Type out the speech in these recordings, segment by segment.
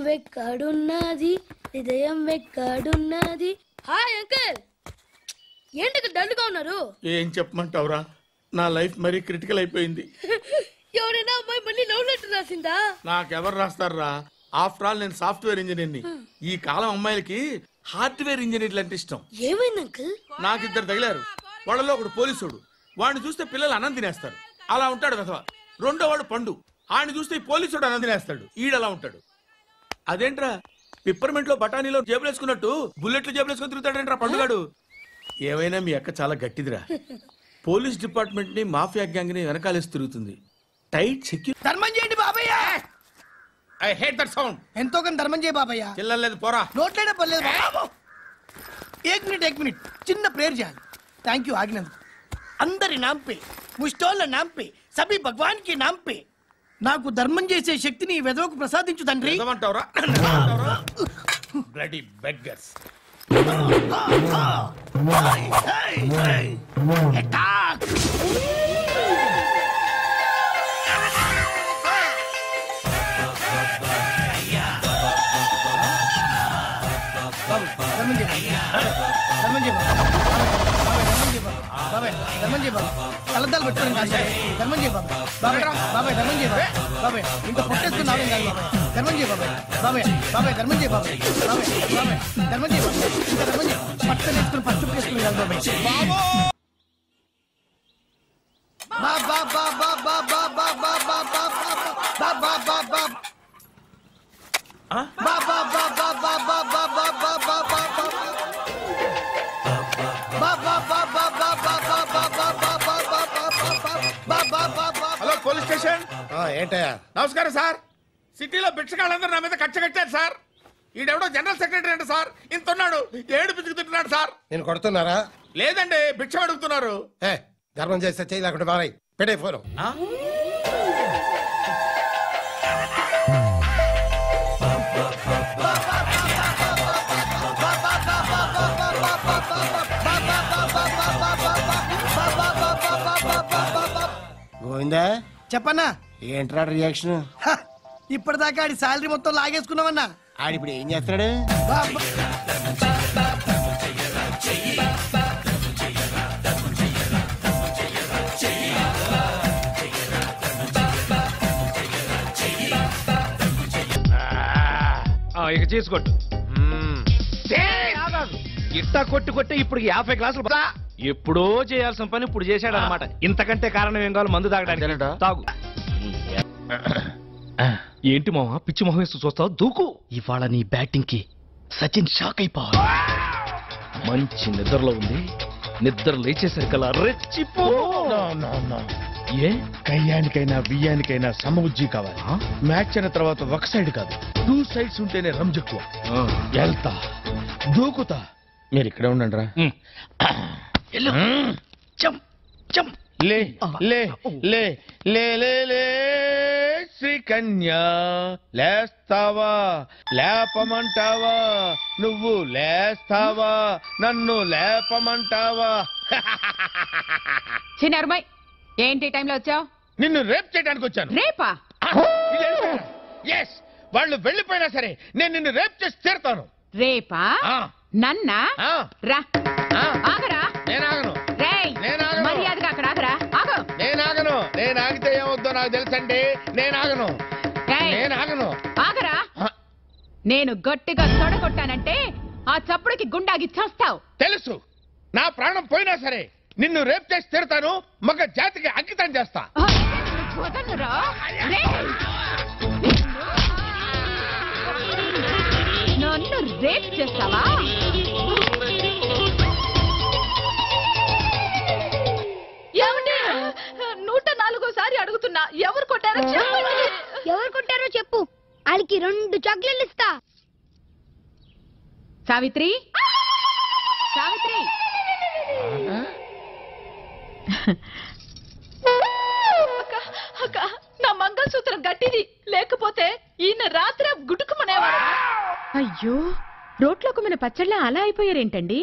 వెక్కడున్నది హృదయం వెక్కడున్నది. Hi uncle, ఏంటి డల్గా ఉన్నారు? ఏం చెప్పమంటావురా, నా లైఫ్ మరీ క్రిటికల్ అయిపోయింది. ఎవరైనా అమ్మాయి మళ్ళీ లవ్ లెటర్ రాసిందా? నాకెవరు రాస్తారా? ఆఫ్టర్ ఆల్ నేను సాఫ్ట్వేర్ ఇంజనీర్ని. ఈ కాలం అమ్మాయిలకి హార్డ్వేర్ ఇంజనీర్లు అంటే ఇష్టం. ఏమైంది అంకుల్? నాకు ఇద్దరు తగిలారు. వాళ్ళలో ఒకడు పోలీసుడు, వాడిని చూస్తే పిల్లలు అన్నం తినేస్తారు, అలా ఉంటాడు కదా. రెండో వాడు పండు, ఆయన చూస్తే ఈ పోలీసుడు అన్నం తినేస్తాడు, ఈడలా ఉంటాడు. అదేంట్రా పిప్పర్మెంట్ లో బఠానీలో జేబులు వేసుకున్నట్టు బుల్లెట్లు జేబులు వేసుకుని తిరుగుతాడేంట్రా పండుగాడు. ఏమైనా మీ అక్క చాలా గట్టిదిరా. పోలీస్ డిపార్ట్మెంట్ ని మాఫియా గ్యాంగ్ ని వెనకాలేసి తిరుగుతుంది. Tight security. ధర్మం చేయండి బాబయ్య. I hate that sound. ఎంతో కొంత ధర్మం చేయ బాబయ్య. చిల్లలేదు పోరా. నోట్లేనే పర్లేదు బాబు. एक मिनट చిన్న ప్రేయర్ చేయాలి. థ్యాంక్ యూ ఆగినందుకు. అందరి నామ్ పే, ముష్టోళ్ళ నామ్ పే, సభీ భగవాన్ కి నామ్ పే నాకు ధర్మం చేసే శక్తిని ఈ వెదవకు ప్రసాదించు తండ్రి. ఏమంటావురా? Bloody beggars. కలద్దాలు పెట్టుకోండి ధర్మం చేయ బాబాయ్. బాబాయ్ బాబాయ్ ధర్మం చేయ బాబాయ్. ఇంకా పొట్టేస్తున్నావు కాదు బాబాయ్. ధర్మం చేయ బాబాయ్. బాబాయ్ బాబాయ్ ధర్మం చేయ బాబాయ్. బాబాయ్ బాబాయ్ ధర్మం చేయ బాబాయ్. ఇంకా ధర్మం చేయ పట్టలు వేసుకుని పట్టు వేసుకుని కాదు బాబాయ్. బాబా బాబా బాబా బాబా బాబా బాబా బాబా హలో పోలీస్ స్టేషన్. ఏంటయ్యా? నమస్కారం సార్. సిటీలో భిక్షగాళ్ళందరూ నా మీద కచ్చ కట్టారు సార్. ఈడెవడో జనరల్ సెక్రటరీ అంట సార్, ఇంత ఉన్నాడు, ఏడు పిచ్చుకుతున్నాడు సార్. నేను కొడుతున్నారా? లేదండి, భిక్ష అడుగుతున్నారు. ధర్మం చేస్తే చేయి, లేకుండా మారాయి. పెట్టే ఫోను. గోవిందా చెప్పన్నా. ఏంట్రా రియాక్షన్? ఇప్పటిదాకా ఆడి శాలరీ మొత్తం లాగేసుకున్నావన్నా. ఆడిప్పుడు ఏం చేస్తున్నాడు? ఇక చేసుకోట్టు. ఇట్టా కొట్టి ఇప్పుడు 50 గ్లాసులు ఎప్పుడో చేయాల్సిన పని ఇప్పుడు చేశాడు అనమాట. ఇంతకంటే కారణం ఏం కావాలి? మందు తాగడానికి. తాగు. ఏంటి మామ పిచ్చి మొహం వేస్తూ చూస్తావు? దూకు. ఇవాళ నీ బ్యాటింగ్ కి సచిన్ షాక్ అయిపోవాలి. మంచి నిద్రలో ఉంది, నిద్ర లేచేసరికల్లా రెచ్చిపో. ఏ కయ్యానికైనా బియ్యానికైనా సమబుజ్జి కావాలి. మ్యాచ్ అయిన తర్వాత ఒక సైడ్ కాదు, 2 సైడ్స్ ఉంటేనే రంజెక్కువ. వెళ్తా, దూకుతా. మీరు ఇక్కడే ఉండండి రా. లే లే లే లే లే లే శ్రీకన్యా, లేస్తావా లేపమంటావా? నువ్వు లేస్తావా నన్ను లేపమంటావా? చిన్నరుమై, ఏంటి టైంలో వచ్చావు? నిన్ను రేప్ చేయడానికి వచ్చాను. రేపా? ఎస్, వాళ్ళు వెళ్ళిపోయినా సరే నేను నిన్ను రేప్ చేసి తీరుతాను. రేపా? నన్నా? రా. ఆగరా. నేనాగను. మర్యాదగా అక్కడ ఆగరా. ఆగు. నేనాగను. నేను ఆగితే ఏమవుద్దో నాకు తెలుసండి. నేనాగను. ఆగరా. నేను గట్టిగా తొడగొట్టానంటే ఆ చప్పుడుకి గుండాగి చేస్తావు. తెలుసు. నా ప్రాణం పోయినా సరే నిన్ను రేప్ చేసి తీరుతాను. మగ జాతికి అంకితం చేస్తా. నన్ను రేప్ చేస్తావా? ఏమండి, 104సారి అడుగుతున్నా, ఎవరు కొట్టారో చెప్పండి. ఎవరు కొట్టారో చెప్పు, వాళ్ళకి 2 చాక్లెట్లు ఇస్తా. సావిత్రి, సావిత్రి. అక్క, నా మంగళసూత్రం గట్టిది, లేకపోతే ఈయన రాత్రి గుటుకుమనేవాడు. అయ్యో, రోట్లోకి మన పచ్చళ్ళ అలా అయిపోయారేంటండి?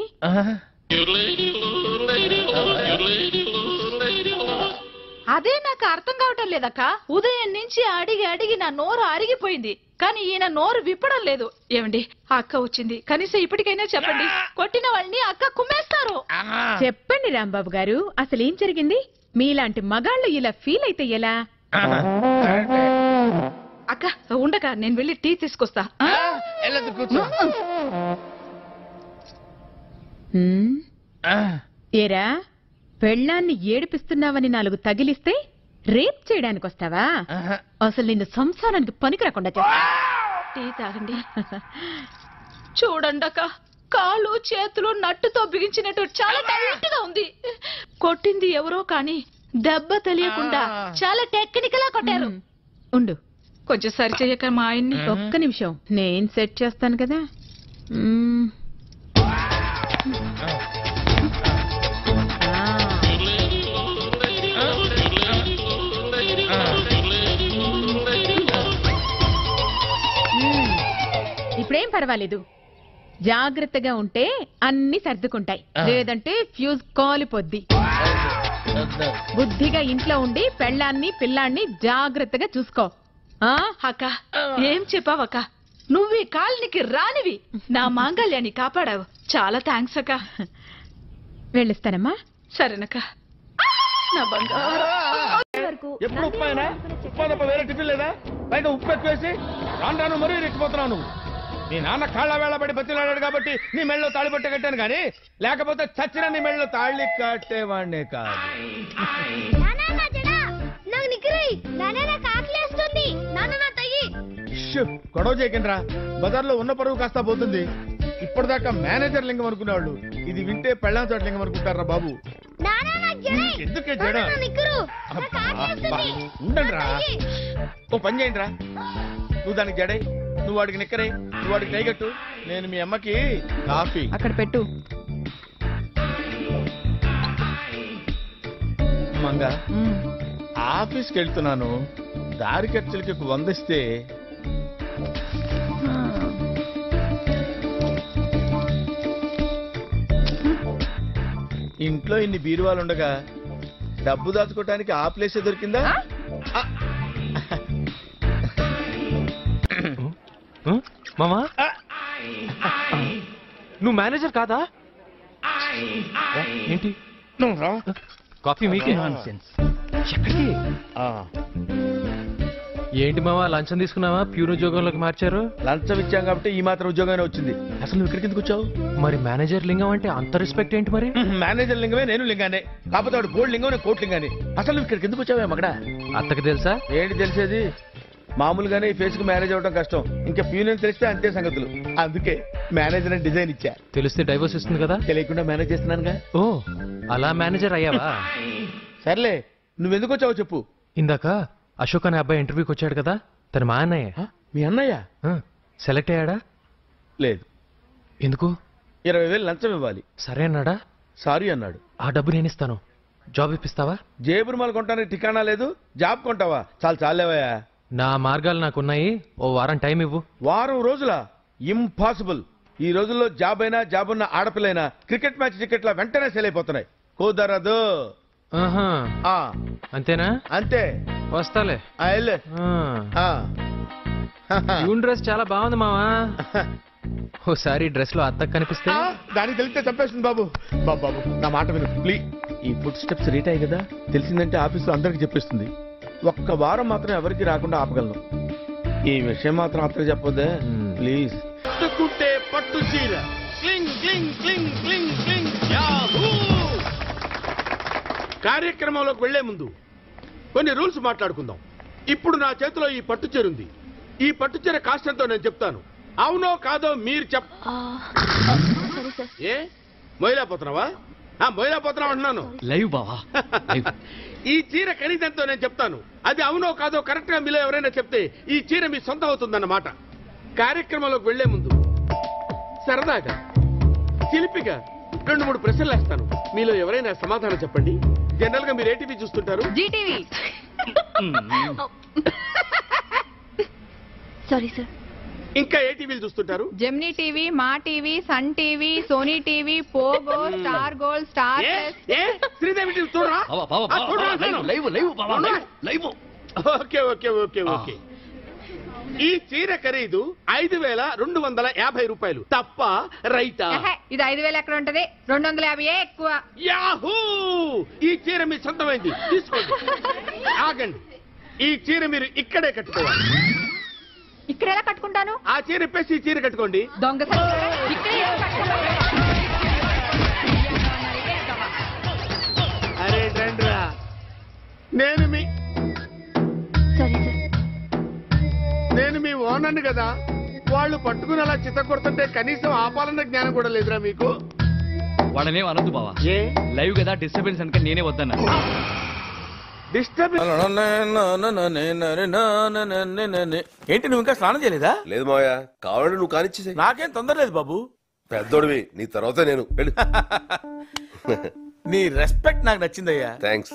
అదే నాకు అర్థం కావటం లేదక్క. ఉదయం నుంచి అడిగి అడిగి నా నోరు అరిగిపోయింది, కానీ ఈయన నోరు విప్పడం లేదు. ఏమండి, ఆ అక్క వచ్చింది, కనీసం ఇప్పటికైనా చెప్పండి. కొట్టిన వాళ్ళని అక్క కుమ్మేస్తారు. చెప్పండి రాంబాబు గారు, అసలు ఏం జరిగింది? మీలాంటి మగాళ్ళు ఇలా ఫీల్ అయితే ఎలా? అక్క ఉండక, నేను వెళ్ళి టీ తీసుకొస్తా. కూర్చో. ఏరా, పెళ్ళాన్ని ఏడిపిస్తున్నావని 4 తగిలిస్తే రేప్ చేయడానికి వస్తావా? అసలు నిన్ను సంసారానికి పనికి రాకుండా చేస్తా. టీ తాగండి. చూడండి అక్క, కాళ్ళు చేతులు నట్టుతో బిగించినట్టు చాలా టైట్ గా ఉంది. కొట్టింది ఎవరో కానీ దెబ్బ తెలియకుండా చాలా టెక్నికల్ గా కొట్టారు. ఉండు, కొంచెం సరి చెయ్యక మా ఆయన్ని. ఒక్క నిమిషం, నేను సెట్ చేస్తాను కదా. ఇప్పుడేం పర్వాలేదు, జాగ్రత్తగా ఉంటే అన్ని సర్దుకుంటాయి, లేదంటే ఫ్యూజ్ కాలిపోద్ది. బుద్ధిగా ఇంట్లో ఉండి పెళ్ళాన్ని పిల్లాన్ని జాగ్రత్తగా చూసుకో. అక్క ఏం చెప్పావక్క, నువ్వు ఈ కాలనికి రానివి, నా మాంగళ్యాన్ని కాపాడావు. చాలా థ్యాంక్స్ అక్క. వెళ్ళిస్తానమ్మా. సరేనక్క. నా బంగారు. ఎప్పుడు ఉప్పాయినా? ఉప్పా తప్ప వేరే టిఫిన్ లేదా? పైగా ఉప్పు ఎక్కువేసి రాను రాను మరీ రెచ్చిపోతున్నావు. నీ నాన్న కాళ్ళ వేళ పడి బతిలాడాడు కాబట్టి నీ మెళ్ళలో తాళి పట్ట కట్టాను కానీ, లేకపోతే చచ్చిన నీ మెళ్ళలో తాళి కట్టేవాడినే కాదు. గొడవ చేయకండిరా, బజార్లో ఉన్న పరువు కాస్త పోతుంది. ఇప్పటిదాకా మేనేజర్ లింగం అనుకునేవాళ్ళు ఇది వింటే పెళ్ళాం చోట లింగం అనుకుంటారా బాబు? ఎందుకే జడ? ఉండండి రా, ఓ పని చేయండి రా. నువ్వు దానికి జడై, నువ్వు వాడికి నిక్కరై, నువ్వు వాడికి టైగట్టు. నేను మీ అమ్మకి కాఫీ అక్కడ పెట్టు. మంగా, ఆఫీస్కి వెళ్తున్నాను, దారి ఖర్చులకి 100 ఇస్తే. ఇంట్లో ఇన్ని బీరువాలు ఉండగా డబ్బు దాచుకోవటానికి ఆ ప్లేసే దొరికిందా? మామా, నువ్వు మేనేజర్ కాదా? ఏంటి కాఫీ మీకే? ఎక్కడికి? ఏంటి మావా, లంచం తీసుకున్నావా? ప్యూర్ ఉద్యోగంలోకి మార్చారు. లంచం ఇచ్చాం కాబట్టి ఈ మాత్రం ఉద్యోగం వచ్చింది. అసలు నువ్వు ఇక్కడికి ఎందుకు వచ్చావు? మరి మేనేజర్ లింగం అంటే అంత రెస్పెక్ట్ ఏంటి మరి? మేనేజర్ లింగమే, నేను లింగానే. కాకపోతే వాడు గోల్డ్ లింగం, నేను కోట్ లింగానే. అసలు నువ్వు ఇక్కడికి ఎందుకు వచ్చావే మగడా? అత్తకి తెలుసా? ఏంటి తెలిసేది? మామూలుగానే ఈ ఫేస్ కు మేనేజ్ అవడం కష్టం, ఇంకా ప్యూనియన్ తెలిస్తే అంతే సంగతులు. అందుకే మేనేజర్ అని డిజైన్ ఇచ్చా. తెలిస్తే డైవర్స్ ఇస్తుంది కదా. తెలియకుండా మేనేజ్ చేస్తున్నానుగా. ఓ, అలా మేనేజర్ అయ్యావా? సర్లే, నువ్వెందుకు వచ్చావో చెప్పు. ఇందాక అశోక్ అనే అబ్బాయి ఇంటర్వ్యూకి వచ్చాడు కదా, తన మా అన్నయ్య. మీ అన్నయ్య సెలెక్ట్ అయ్యాడా? లేదు. ఎందుకు? 20,000 లంచం ఇవ్వాలి. సరే అన్నాడా? సారీ అన్నాడు. ఆ డబ్బు నేను ఇస్తాను, జాబ్ ఇప్పిస్తావా? జేబురుమాలు కొంటానికి ఠికానా లేదు, జాబ్ కొంటావా? చాలేవయ్యా. నా మార్గాలు నాకున్నాయి, ఓ వారం టైం ఇవ్వు. వారం రోజుల? ఇంపాసిబుల్. ఈ రోజుల్లో జాబ్ అయినా, జాబ్ ఉన్న ఆడపిల్లైనా క్రికెట్ మ్యాచ్ టికెట్ల వెంటనే సేల్ అయిపోతున్నాయి. కుదరదు. అంతేనా? అంతే. వస్తాలే. యూన్ డ్రెస్ చాలా బాగుంది మావా. ఓసారి డ్రెస్ లో అత్తకు కనిపిస్తే. దానికి తెలిస్తే చంపేస్తుంది బాబు. బాబు నా మాట విను ప్లీజ్. ఈ ఫుడ్ స్టెప్స్ రీట్ అయ్యి కదా, తెలిసిందంటే ఆఫీస్ లో అందరికి చెప్పేస్తుంది. ఒక్క వారం మాత్రం ఎవరికి రాకుండా ఆపగలను. ఈ విషయం మాత్రం అత్తకు చెప్పొద్దే ప్లీజ్. పట్టుకుంటే పట్టు చీర క్లింగ్ క్లింగ్ క్లింగ్ క్లింగ్ క్లింగ్. కార్యక్రమంలోకి వెళ్లే ముందు కొన్ని రూల్స్ మాట్లాడుకుందాం. ఇప్పుడు నా చేతిలో ఈ పట్టు చీర ఉంది. ఈ పట్టు చీర కాస్ట్ ఎంతో నేను చెప్తాను, అవునో కాదో మీరు ఏ మొయిలాపోతున్నావా? మొయిలాపోతున్నావు అంటున్నాను. లైవ్ బావా. ఈ చీర ఖరీదంతో నేను చెప్తాను, అది అవునో కాదో కరెక్ట్ గా మీలో ఎవరైనా చెప్తే ఈ చీర మీ సొంతం అవుతుందన్నమాట. కార్యక్రమంలోకి వెళ్లే ముందు సరదాగా చిలిపిగా 2-3 ప్రశ్నలు వేస్తాను. మీలో ఎవరైనా సమాధానం చెప్పండి. జనరల్ గా మీరు ఏ టీవీ చూస్తుంటారు? జీటీవీ. సారీ సార్, ఇంకా ఏ టీవీలు చూస్తుంటారు? Gemini TV, Maa TV, Sun TV, Sony TV, Pogo, Star Gold, Star ఏ శ్రీదేవి టీవీ చూడరా? Live. Okay okay okay okay. ఈ చీర ఖరీదు 5,250 రూపాయలు. తప్ప రైటా? ఇది 5,000 ఎక్కడ ఉంటది? 250 ఎక్కువ. యాహూ! ఈ చీర మీ సొంతమైంది, తీసుకోండి. ఆగండి, ఈ చీర మీరు ఇక్కడే కట్టుకోవాలి. ఇక్కడ ఎలా కట్టుకుంటాను? ఆ చీర ఇప్పేసి ఈ చీర కట్టుకోండి. దొంగ ఇక్కడే ఎలా కట్టుకుంటాను? అరే రండ్రా, నేను మీ ఓనర్ని కదా. వాళ్ళు పట్టుకుని అలా చిత్త కొడుతుంటే కనీసం ఆపాలన్న జ్ఞానం కూడా లేదురా మీకు? వాళ్ళనే అనొద్దు బావా, ఏ లైవ్ కదా డిస్టర్బెన్స్ అనుక నేనే వద్దన్నా. ఏంటి నువ్వు ఇంకా స్నానం చేయలేదా? లేదు మావయ్య, కావాలంటే నువ్వు కానిచ్చేసే. నాకేం తొందర లేదు బాబు. పెద్దోడివి, నీ తర్వాత నేను. నీ రెస్పెక్ట్ నాకు నచ్చిందయ్యా. థ్యాంక్స్.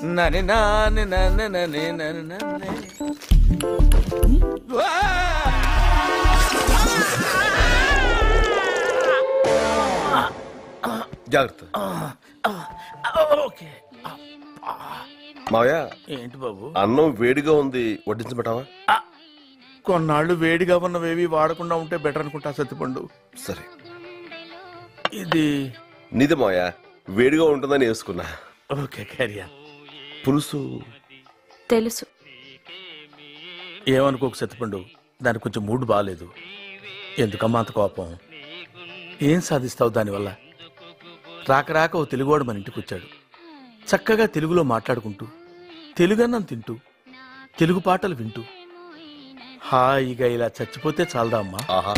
జాగ్రత్త. మావయ్య, ఏంటి బాబు? అన్నం వేడిగా ఉంది, వడ్డించబెట్టావా? కొన్నాళ్ళు వేడిగా ఉన్నవేవి వాడకుండా ఉంటే బెటర్ అనుకుంటా సత్తిపండు. సరే, ఇది నీదే మావయ్య, వేడిగా ఉంటుందని వేసుకున్నా. ఓకే క్యారియా. పులుసు తెలుసు. ఏమనుకోకు సత్తిపండు, దానికి కొంచెం మూడ్ బాగాలేదు. ఎందుకమ్మా అంత కోపం? ఏం సాధిస్తావు దానివల్ల? రాక రాక ఓ తెలుగువాడు మన ఇంటికి వచ్చాడు. చక్కగా తెలుగులో మాట్లాడుకుంటూ, తెలుగన్నం తింటూ, తెలుగు పాటలు వింటూ హాయిగా ఇలా చచ్చిపోతే చాలదా అమ్మా? ఆహా.